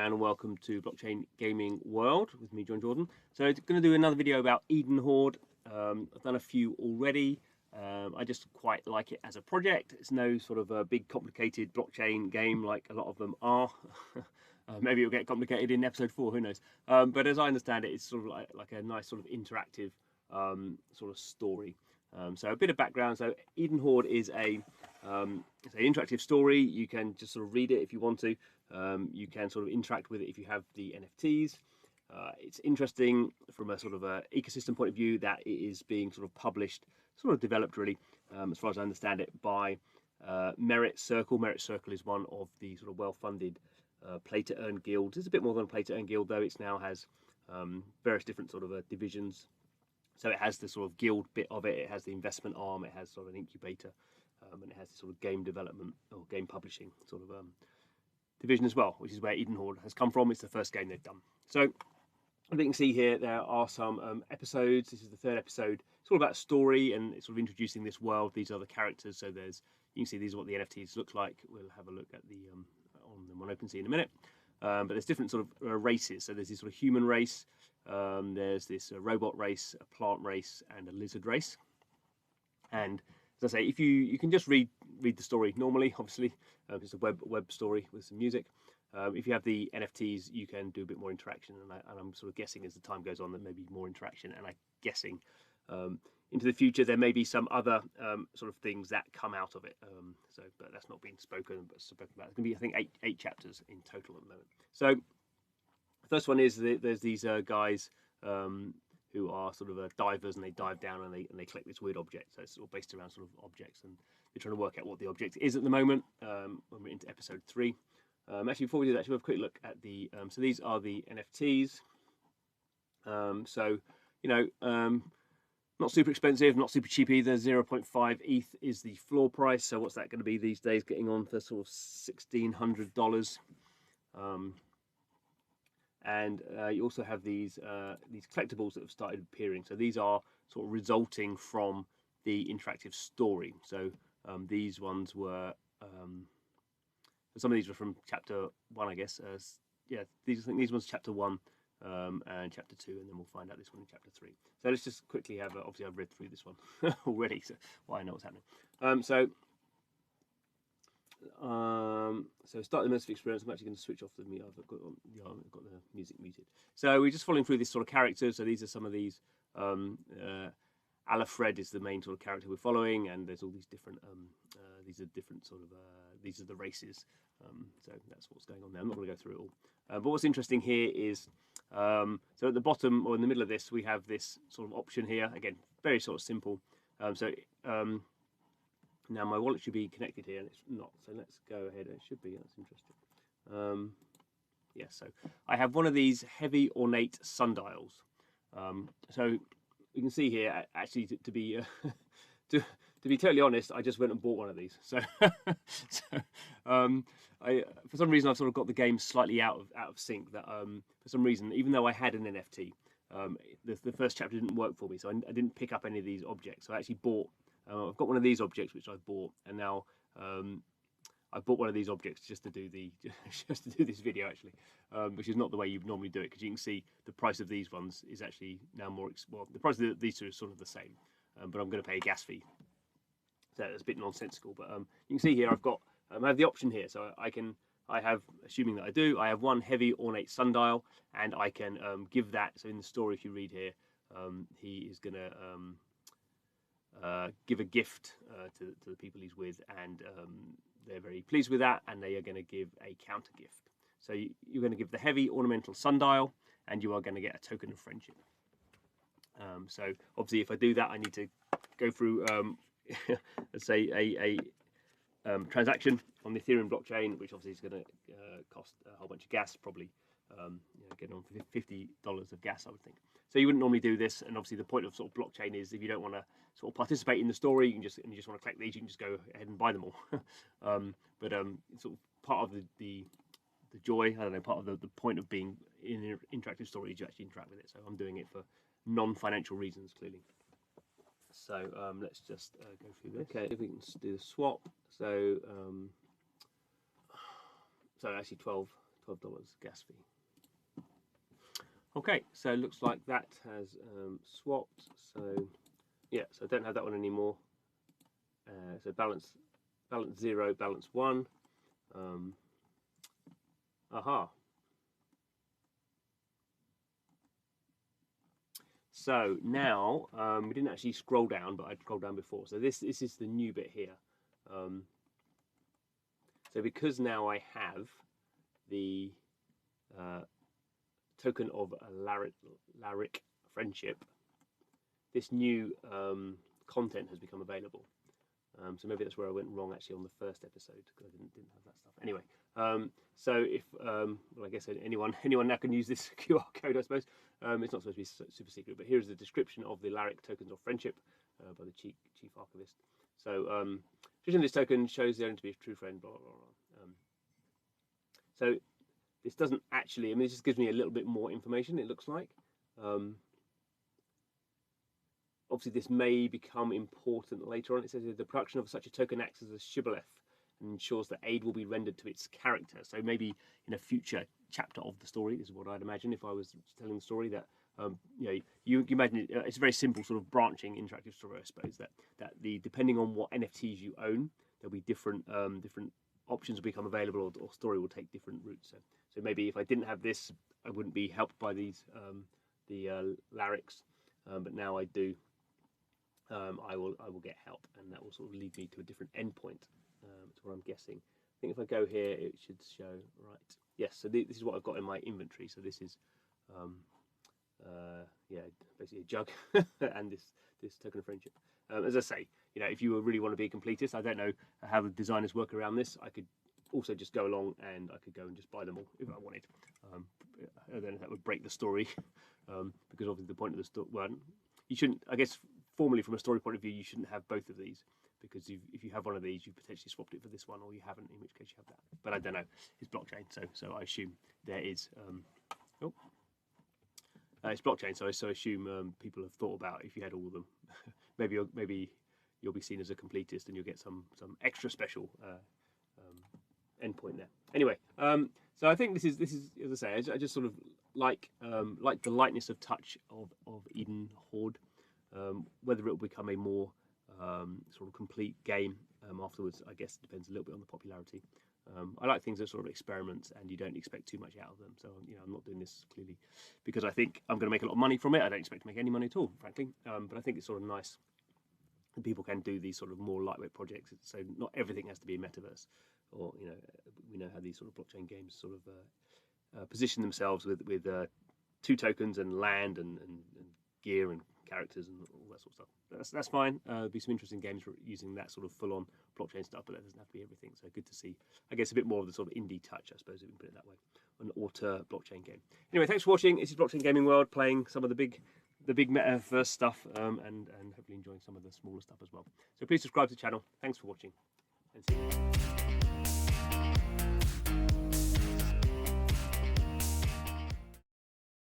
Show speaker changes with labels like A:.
A: and welcome to Blockchain Gaming World with me, John Jordan. So I'm going to do another video about Edenhorde. I've done a few already. I just quite like it as a project. It's no sort of a big complicated blockchain game like a lot of them are. Maybe it'll get complicated in episode 4, who knows. But as I understand it, it's sort of like a nice sort of interactive sort of story. So a bit of background. So Edenhorde is it's an interactive story. You can just sort of read it if you want to. You can sort of interact with it if you have the NFTs. It's interesting from a sort of a ecosystem point of view that it is being sort of published, sort of developed really, as far as I understand it, by Merit Circle. Merit Circle is one of the sort of well-funded play-to-earn guilds. It's a bit more than a play-to-earn guild though. It now has various different sort of divisions. So it has the sort of guild bit of it. It has the investment arm. It has sort of an incubator, and it has the sort of game development or game publishing sort of division as well, which is where Edenhorde has come from. It's the first game they've done. So as you can see here, there are some episodes. This is the 3rd episode. It's all about story and it's sort of introducing this world. These are the characters. So you can see these are what the NFTs look like. We'll have a look at the on them on OpenSea in a minute. But there's different sort of races. So there's this sort of human race. There's this robot race, a plant race, and a lizard race. And as I say, if you can just read the story normally, obviously, it's a web story with some music. If you have the NFTs, you can do a bit more interaction, and I'm sort of guessing as the time goes on that maybe more interaction, and I'm guessing into the future there may be some other sort of things that come out of it. But that's not been spoken about. It's going to be, I think, eight chapters in total at the moment. So the first one is there's these guys who are sort of divers, and they dive down and they collect this weird object. So it's all based around sort of objects, and they're trying to work out what the object is at the moment. When we're into episode 3. Actually, before we do that, we'll have a quick look at the. So these are the NFTs. So you know, not super expensive, not super cheap either. 0.5 ETH is the floor price. So what's that going to be these days? Getting on for sort of $1,600. And you also have these collectibles that have started appearing. So these are sort of resulting from the interactive story. So these ones were, some of these were from chapter 1, I guess. Yeah, I think these ones chapter 1 and chapter 2, and then we'll find out this one in chapter 3. So let's just quickly have, obviously I've read through this one already, so I know what's happening. So start the immersive experience. I'm actually going to switch off the music. I've got the music muted. So we're just following through this sort of characters. So these are some of these. Alfred is the main sort of character we're following, and there's all these different. These are different sort of. These are the races. So that's what's going on there. I'm not going to go through it all. But what's interesting here is, so at the bottom or in the middle of this, we have this sort of option here. Again, very sort of simple. Now my wallet should be connected here, and it's not. So let's go ahead. It should be. That's interesting. Yeah. So I have one of these heavy ornate sundials. So you can see here. Actually, to be to be totally honest, I just went and bought one of these. So, for some reason I've sort of got the game slightly out of sync. That for some reason, even though I had an NFT, the first chapter didn't work for me, so I didn't pick up any of these objects. So I actually bought. I've got one of these objects which I bought, and now I bought one of these objects just to do this video actually, which is not the way you normally do it, because you can see the price of these ones is actually now more. Well, the price of these two is sort of the same, but I'm going to pay a gas fee. So it's a bit nonsensical, but you can see here I have the option here, so I have, assuming that I do, I have one heavy ornate sundial, and I can give that. So in the story, if you read here, he is going to give a gift to the people he's with, and they're very pleased with that, and they are going to give a counter gift. So you're going to give the heavy ornamental sundial, and you are going to get a token of friendship. So obviously, if I do that, I need to go through, let's say, a transaction on the Ethereum blockchain, which obviously is going to cost a whole bunch of gas, probably getting on for $50 of gas, I would think. So you wouldn't normally do this, and obviously the point of sort of blockchain is if you don't want to sort of participate in the story, you just want to collect these, you can just go ahead and buy them all. But it's sort of part of the joy, I don't know, part of the point of being in an interactive story is you actually interact with it. So I'm doing it for non-financial reasons, clearly. So let's just go through this. Okay, if we can do the swap. So actually 12 $12 gas fee. Okay, so it looks like that has swapped. So yeah, so I don't have that one anymore. So balance 0, balance 1. Aha. So now we didn't actually scroll down, but I'd scrolled down before. So this is the new bit here. So because now I have the token of a Lyric friendship, this new content has become available. So maybe that's where I went wrong actually on the first episode, because I didn't have that stuff. Anyway, so if well, I guess anyone now can use this QR code, I suppose. It's not supposed to be super secret, but here's the description of the Lyric tokens of friendship by the chief archivist. So description of this token shows the owner to be a true friend. Blah blah blah. So this doesn't actually. I mean, this just gives me a little bit more information. It looks like. Obviously, this may become important later on. It says the production of such a token acts as a shibboleth and ensures that aid will be rendered to its character. So maybe in a future chapter of the story, this is what I'd imagine if I was telling the story, that you imagine it's a very simple sort of branching interactive story, I suppose. That depending on what NFTs you own, there'll be different options will become available, or story will take different routes. So maybe if I didn't have this, I wouldn't be helped by these the Lyrics, but now I do. I will get help, and that will sort of lead me to a different endpoint. That's what I'm guessing. I think if I go here, it should show right. Yes, so this is what I've got in my inventory. So this is, yeah, basically a jug and this token of friendship. As I say, if you really want to be a completist, I don't know how the designers work around this. I could also just go along and I could go and just buy them all if I wanted. Then that would break the story, because obviously the point of the story. Well, you shouldn't. I guess formally, from a story point of view, you shouldn't have both of these, because if you have one of these, you've potentially swapped it for this one, or you haven't, in which case you have that. But I don't know. It's blockchain, so I assume there is. It's blockchain, so I assume people have thought about if you had all of them. maybe you'll be seen as a completist, and you'll get some extra special endpoint there. Anyway, so I think this is as I say, I just sort of like the lightness of touch of Edenhorde. Whether it will become a more sort of complete game afterwards, I guess, depends a little bit on the popularity. I like things that sort of experiments and you don't expect too much out of them. So I'm not doing this clearly because I think I'm going to make a lot of money from it. I don't expect to make any money at all, frankly. But I think it's sort of nice that people can do these sort of more lightweight projects. So not everything has to be a metaverse, or we know how these sort of blockchain games sort of position themselves with 2 tokens and land and gear and characters and all that sort of stuff. That's fine. There'll be some interesting games for using that sort of full-on blockchain stuff, but that doesn't have to be everything. So good to see, I guess, a bit more of the sort of indie touch, I suppose, if we can put it that way, an auteur blockchain game. Anyway, thanks for watching. This is Blockchain Gaming World, playing some of the big metaverse stuff, and hopefully enjoying some of the smaller stuff as well. So please subscribe to the channel. Thanks for watching, and see you.